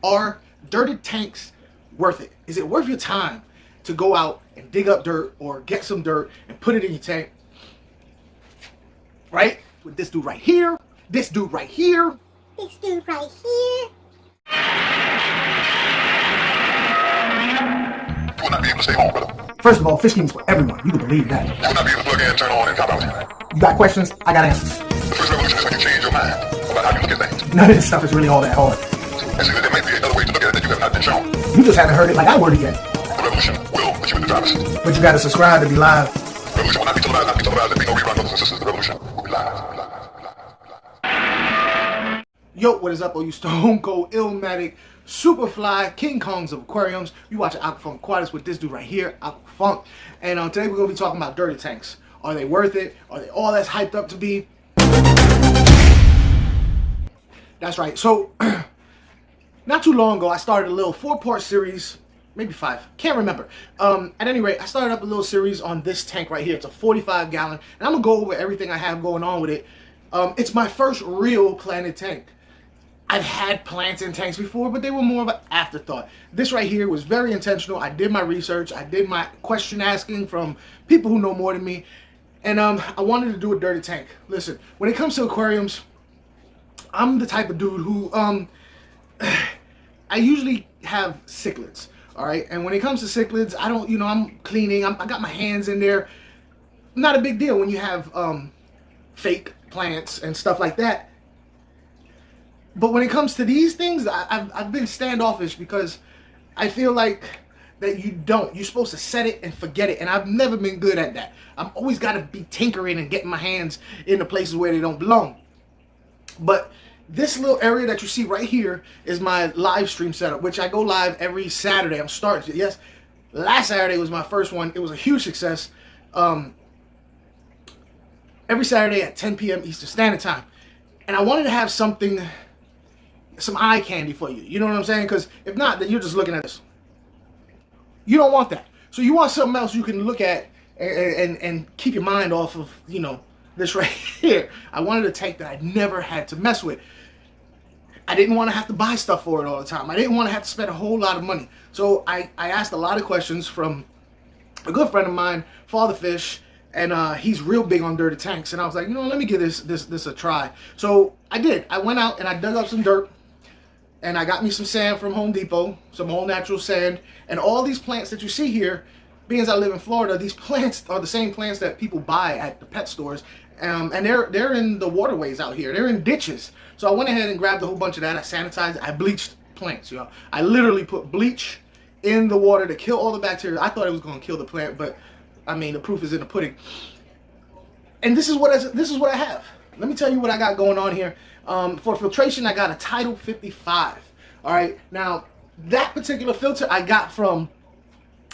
Are dirty tanks worth it? Is it worth your time to go out and dig up dirt or get some dirt and put it in your tank? Right? With this dude right here, this dude right here, this dude right here. You will not be able to stay home, brother. First of all, fish keeping is for everyone. You can believe that. You will not be able to plug in, turn on, and cop out. You got questions? I got answers. The first revolution is when you change your mind about how you look at things. None of this stuff is really all that hard. And see that there may be another way to look at it that you have not been shown. You just haven't heard it like I worded yet. The revolution will put you in the driver's seat. But you gotta subscribe to be live. The revolution will not be televised, not be televised. There be no rerun, brothers and sisters. The revolution will be live. Yo, what is up, all you Stone Cold, Illmatic, Superfly, King Kongs of aquariums? You watching Aquafunk Aquatics with this dude right here, Aquafunk. And today we're going to be talking about dirty tanks. Are they worth it? Are they all that's hyped up to be? That's right. So, not too long ago, I started a little 4-part series, maybe 5, can't remember. At any rate, I started up a little series on this tank right here. It's a 45-gallon, and I'm going to go over everything I have going on with it. It's my first real planted tank. I've had plants in tanks before, but they were more of an afterthought. This right here was very intentional. I did my research. I did my question asking from people who know more than me. And I wanted to do a dirty tank. Listen, when it comes to aquariums, I'm the type of dude who, I usually have cichlids, all right? And when it comes to cichlids, I don't, you know, I'm cleaning. I got my hands in there. Not a big deal when you have fake plants and stuff like that. But when it comes to these things, I've been standoffish because I feel like that you're supposed to set it and forget it. And I've never been good at that. I've always got to be tinkering and getting my hands in the places where they don't belong. But this little area that you see right here is my live stream setup, which I go live every Saturday. I'm starting, yes, last Saturday was my first one. It was a huge success. Every Saturday at 10 p.m. Eastern Standard Time. And I wanted to have something, some eye candy for you. You know what I'm saying? Because if not, then you're just looking at this. You don't want that. So you want something else you can look at and keep your mind off of, you know, this right here. I wanted a tank that I never had to mess with. I didn't want to have to buy stuff for it all the time. I didn't want to have to spend a whole lot of money. So I asked a lot of questions from a good friend of mine, Father Fish, and he's real big on dirty tanks. And I was like, you know, let me give this a try. So I did. I went out and I dug up some dirt. And I got me some sand from Home Depot, some whole natural sand. And all these plants that you see here, being as I live in Florida, these plants are the same plants that people buy at the pet stores. And they're in the waterways out here. They're in ditches. So I went ahead and grabbed a whole bunch of that. I sanitized it. I bleached plants, you know. I literally put bleach in the water to kill all the bacteria. I thought it was going to kill the plant, but I mean, the proof is in the pudding. And this is what I have. Let me tell you what I got going on here. For filtration, I got a TIDAL 55. All right. Now, that particular filter I got from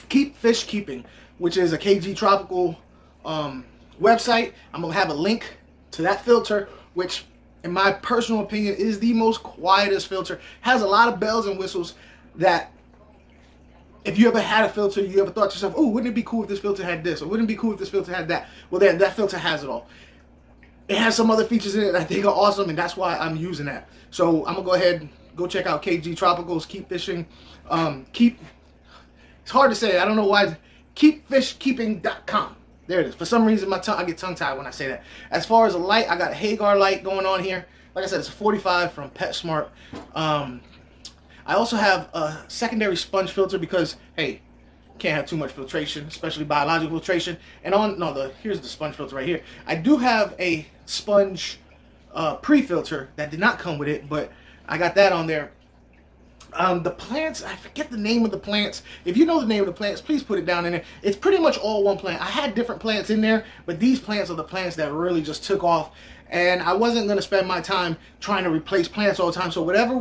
FISHKEEPING, which is a KG Tropical website. I'm going to have a link to that filter, which, in my personal opinion, is the most quietest filter. Has a lot of bells and whistles that, if you ever had a filter, you ever thought to yourself, oh, wouldn't it be cool if this filter had this? Or wouldn't it be cool if this filter had that? Well, that filter has it all. It has some other features in it that I think are awesome, and that's why I'm using that. So I'm going to go ahead and go check out KG Tropicals, Keep Fishing. It's hard to say. I don't know why. KeepFishKeeping.com. There it is. For some reason, I get tongue-tied when I say that. As far as a light, I got a Hagar light going on here. Like I said, it's a 45 from PetSmart. I also have a secondary sponge filter because, hey, can't have too much filtration, especially biological filtration. And here's the sponge filter right here. I do have a sponge pre-filter that did not come with it, but I got that on there. The plants, I forget the name of the plants. If you know the name of the plants, please put it down in there. It's pretty much all one plant. I had different plants in there, but these plants are the plants that really just took off. And I wasn't going to spend my time trying to replace plants all the time. So whatever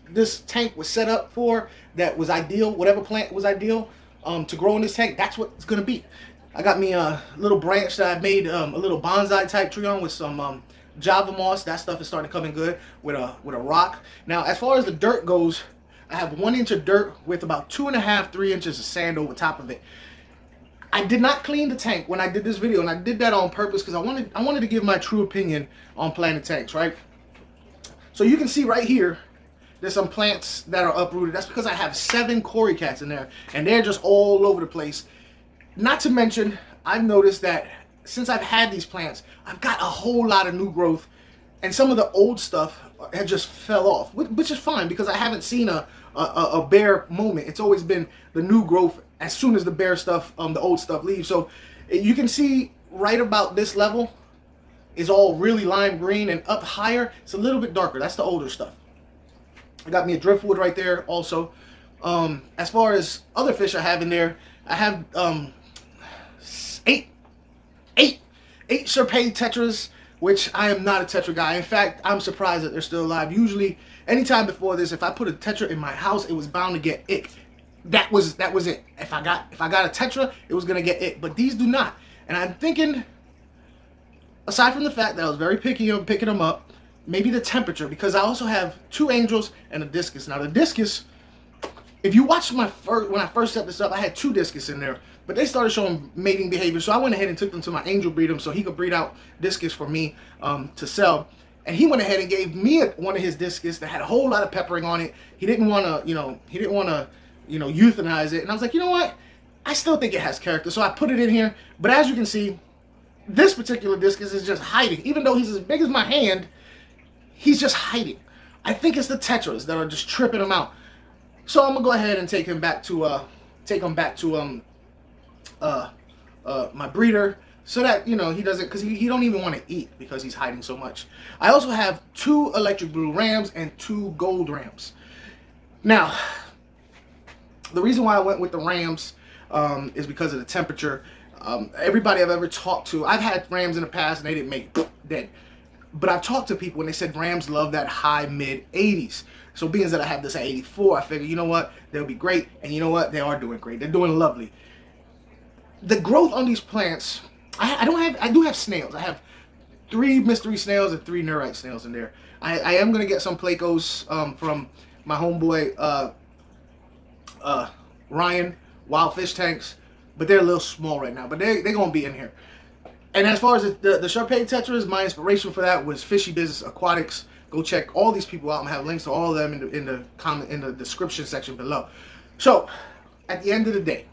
this tank was set up for that was ideal, whatever plant was ideal to grow in this tank, that's what it's going to be. I got me a little branch that I made a little bonsai type tree on with some Java moss. That stuff is starting to come in good with a rock. Now, as far as the dirt goes, I have 1 inch of dirt with about 2.5, 3 inches of sand over top of it. I did not clean the tank when I did this video, and I did that on purpose because I wanted to give my true opinion on planted tanks, right? So you can see right here there's some plants that are uprooted. That's because I have 7 cory cats in there, and they're just all over the place. Not to mention, I've noticed that since I've had these plants, I've got a whole lot of new growth, and some of the old stuff had just fell off, which is fine because I haven't seen a bare moment. It's always been the new growth as soon as the bare stuff, the old stuff leaves. So you can see right about this level is all really lime green, and up higher it's a little bit darker. That's the older stuff. I got me a driftwood right there also. As far as other fish I have in there, I have eight Sharpei tetras, which I am not a tetra guy. In fact, I'm surprised that they're still alive. Usually, anytime before this, if I put a tetra in my house, it was bound to get ick. That was it. If I got a tetra, it was gonna get ick. But these do not. And I'm thinking, aside from the fact that I was very picky on picking them up, maybe the temperature, because I also have 2 angels and a discus. Now the discus, if you watch when I first set this up, I had 2 discus in there, but they started showing mating behavior, so I went ahead and took them to my angel breeder so he could breed out discus for me to sell. And he went ahead and gave me one of his discus that had a whole lot of peppering on it. He didn't want to, euthanize it. And I was like, you know what? I still think it has character, so I put it in here. But as you can see, this particular discus is just hiding. Even though he's as big as my hand, he's just hiding. I think it's the tetras that are just tripping him out. So I'm gonna go ahead and take him back to my breeder, so that he doesn't, because he don't even want to eat because he's hiding so much. I also have 2 electric blue rams and 2 gold rams. Now, the reason why I went with the rams is because of the temperature. Everybody I've ever talked to, I've had rams in the past and they didn't make dead. But I've talked to people and they said rams love that high mid 80s. So being that I have this at 84, I figured, you know what, they'll be great. And you know what, they are doing great. They're doing lovely. The growth on these plants, I do have snails. I have 3 mystery snails and 3 neurite snails in there. I am gonna get some Placos from my homeboy Ryan, Wild Fish Tanks, but they're a little small right now. But they're gonna be in here. And as far as the Sharpei tetras, my inspiration for that was FISHYBIZZ Aquatics. Go check all these people out. I'm gonna have links to all of them in the description section below. So, at the end of the day,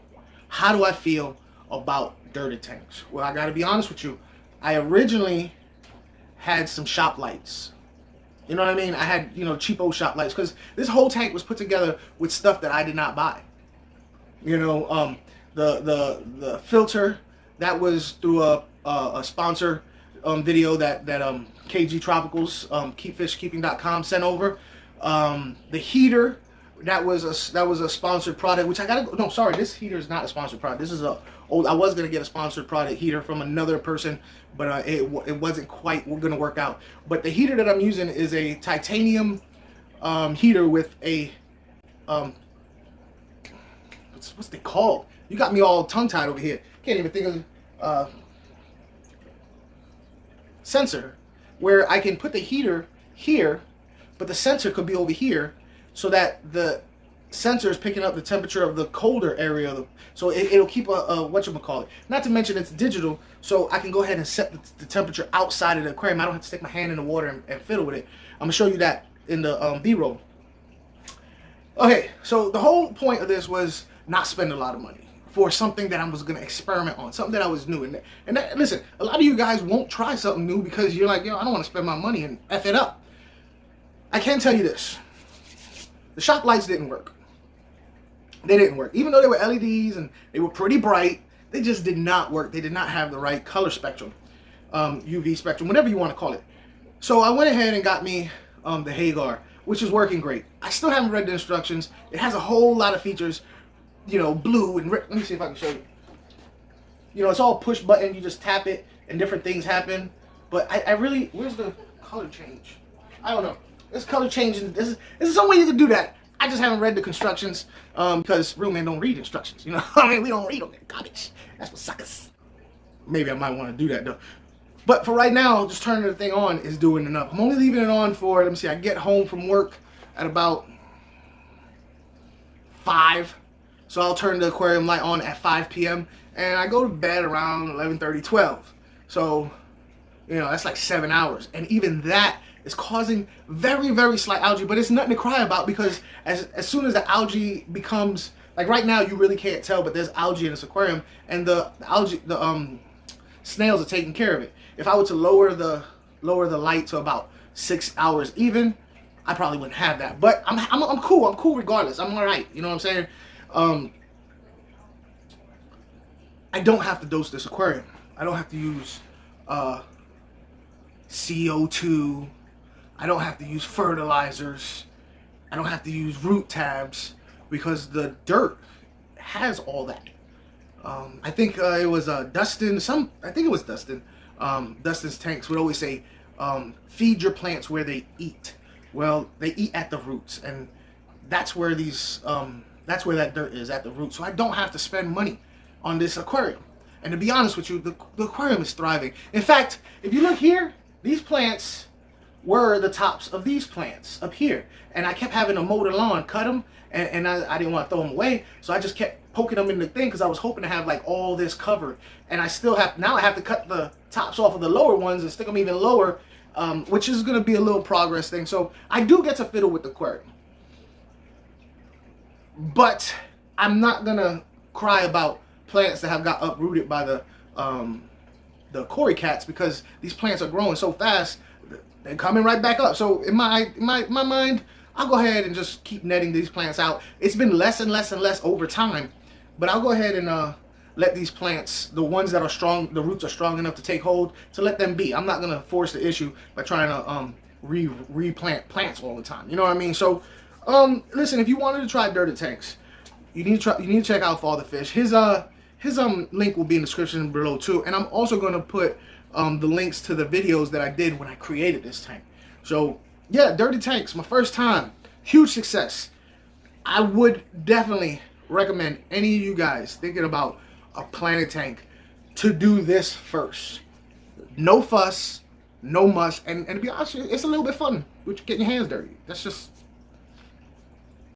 how do I feel about dirted tanks? Well, I gotta be honest with you. I originally had some shop lights. You know what I mean? I had, cheapo shop lights, because this whole tank was put together with stuff that I did not buy. The filter, that was through a sponsor video that KG Tropicals, FISHKEEPING.com sent over. The heater, that was a sponsored product, which I gotta, no, sorry, this heater is not a sponsored product. This is I was gonna get a sponsored product heater from another person, but it wasn't quite gonna work out. But the heater that I'm using is a titanium heater with a what's they called? You got me all tongue-tied over here. Can't even think of sensor, where I can put the heater here, but the sensor could be over here, so that the sensor is picking up the temperature of the colder area, so it'll keep a whatchamacallit. Not to mention it's digital, so I can go ahead and set the temperature outside of the aquarium. I don't have to stick my hand in the water and fiddle with it. I'm gonna show you that in the B-roll. Okay, so the whole point of this was not spend a lot of money for something that I was gonna experiment on, something that I was new. And listen, a lot of you guys won't try something new because you're like, I don't want to spend my money and F it up. I can tell you this: the shop lights didn't work. They didn't work. Even though they were LEDs and they were pretty bright, they just did not work. They did not have the right color spectrum, UV spectrum, whatever you want to call it. So I went ahead and got me the Hagar, which is working great. I still haven't read the instructions. It has a whole lot of features, blue and red. Let me see if I can show you. It's all push button. You just tap it and different things happen. But I really, where's the color change? I don't know. There's color changing. This is some way you can do that. I just haven't read the instructions because real men don't read instructions. I mean, we don't read them. They're garbage. That's what suckers. Maybe I might want to do that though. But for right now, just turning the thing on is doing enough. I'm only leaving it on for, let me see, I get home from work at about 5. So I'll turn the aquarium light on at 5 p.m. and I go to bed around 11:30, 12. So, that's like 7 hours. And even that is causing very, very slight algae, but it's nothing to cry about, because as soon as the algae becomes, like right now you really can't tell, but there's algae in this aquarium, and the snails are taking care of it. If I were to lower the light to about 6 hours even, I probably wouldn't have that. But I'm cool. I'm cool regardless. I'm all right. You know what I'm saying? I don't have to dose this aquarium. I don't have to use CO2. I don't have to use fertilizers. I don't have to use root tabs, because the dirt has all that. I think it was Dustin. I think it was Dustin. Dustin's tanks would always say, feed your plants where they eat. Well, they eat at the roots, and that's where that's where that dirt is, at the root. So I don't have to spend money on this aquarium. And to be honest with you, the aquarium is thriving. In fact, if you look here, these plants were the tops of these plants up here, and I kept having to mow the lawn, cut them, and I didn't want to throw them away, so I just kept poking them in the thing, because I was hoping to have like all this covered. And I still have, now I have to cut the tops off of the lower ones and stick them even lower, which is going to be a little progress thing. So I do get to fiddle with the aquarium, but I'm not going to cry about plants that have got uprooted by the cory cats, because these plants are growing so fast, they're coming right back up. So in my mind, I'll go ahead and just keep netting these plants out. It's been less and less and less over time, but I'll go ahead and let these plants, the ones that are strong, the roots are strong enough to take hold, to let them be. I'm not going to force the issue by trying to replant plants all the time. You know what I mean? So listen, if you wanted to try dirty tanks, you need to check out Father Fish. His link will be in the description below too, and I'm also going to put the links to the videos that I did when I created this tank. So yeah, dirty tanks, my first time, huge success. I would definitely recommend any of you guys thinking about a planet tank to do this first. No fuss, no muss, and to be honest, it's a little bit fun with getting your hands dirty. That's just